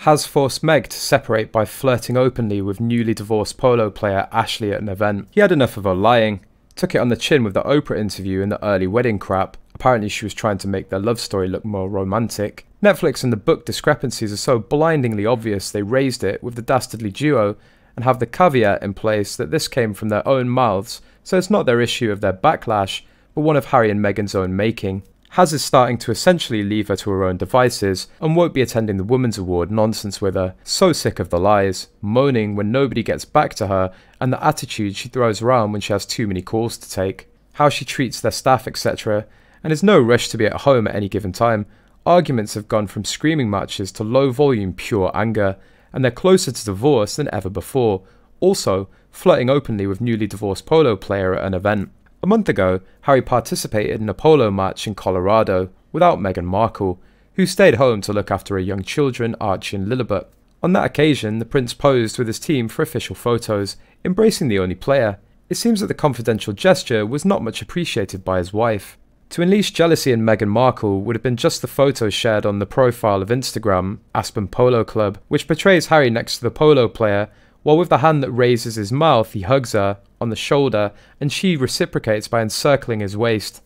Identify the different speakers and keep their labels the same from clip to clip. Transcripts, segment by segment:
Speaker 1: has forced Meg to separate by flirting openly with newly divorced polo player Ashley at an event. He had enough of her lying, took it on the chin with the Oprah interview and the early wedding crap. Apparently she was trying to make their love story look more romantic. Netflix and the book discrepancies are so blindingly obvious they raised it with the dastardly duo and have the caveat in place that this came from their own mouths, so it's not their issue of their backlash, but one of Harry and Meghan's own making. Haz is starting to essentially leave her to her own devices and won't be attending the Women's Award nonsense with her. So sick of the lies, moaning when nobody gets back to her, and the attitude she throws around when she has too many calls to take. How she treats their staff, etc. And is no rush to be at home at any given time. Arguments have gone from screaming matches to low volume pure anger, and they're closer to divorce than ever before. Also, flirting openly with newly divorced polo player at an event. A month ago, Harry participated in a polo match in Colorado without Meghan Markle, who stayed home to look after her young children Archie and Lilibet. On that occasion, the prince posed with his team for official photos, embracing the only player. It seems that the confidential gesture was not much appreciated by his wife. To unleash jealousy in Meghan Markle would have been just the photos shared on the profile of Instagram, Aspen Polo Club, which portrays Harry next to the polo player, while with the hand that raises his mouth he hugs her on the shoulder and she reciprocates by encircling his waist.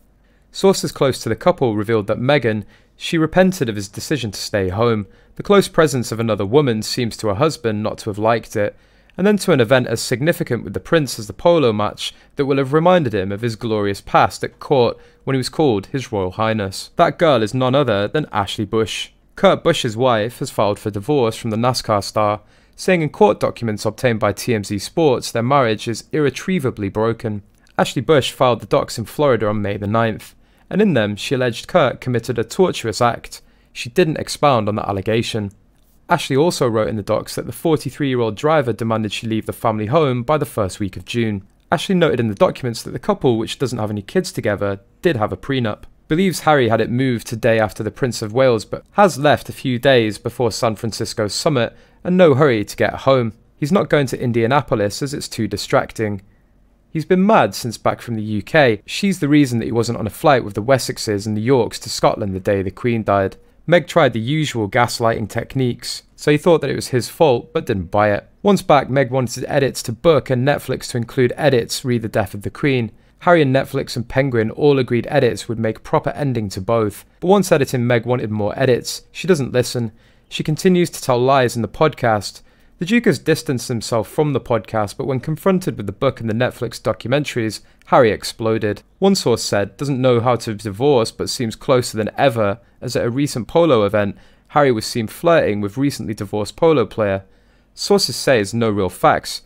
Speaker 1: Sources close to the couple revealed that Meghan, she repented of his decision to stay home. The close presence of another woman seems to her husband not to have liked it, and then to an event as significant with the prince as the polo match that will have reminded him of his glorious past at court when he was called His Royal Highness. That girl is none other than Ashley Busch. Kurt Busch's wife has filed for divorce from the NASCAR star, saying in court documents obtained by TMZ Sports their marriage is irretrievably broken. Ashley Busch filed the docs in Florida on May the 9th, and in them she alleged Kurt committed a torturous act. She didn't expound on the allegation. Ashley also wrote in the docs that the 43-year-old driver demanded she leave the family home by the first week of June. Ashley noted in the documents that the couple, which doesn't have any kids together, did have a prenup. Believes Harry had it moved today after the Prince of Wales, but has left a few days before San Francisco's summit and no hurry to get home. He's not going to Indianapolis as it's too distracting. He's been mad since back from the UK. She's the reason that he wasn't on a flight with the Wessexes and the Yorks to Scotland the day the Queen died. Meg tried the usual gaslighting techniques, so he thought that it was his fault but didn't buy it. Once back, Meg wanted edits to book and Netflix to include edits re the death of the Queen. Harry and Netflix and Penguin all agreed edits would make proper ending to both. But once editing Meg wanted more edits, she doesn't listen. She continues to tell lies in the podcast. The Duke has distanced himself from the podcast, but when confronted with the book and the Netflix documentaries, Harry exploded. One source said, doesn't know how to divorce but seems closer than ever, as at a recent polo event, Harry was seen flirting with recently divorced polo player. Sources say it's no real facts,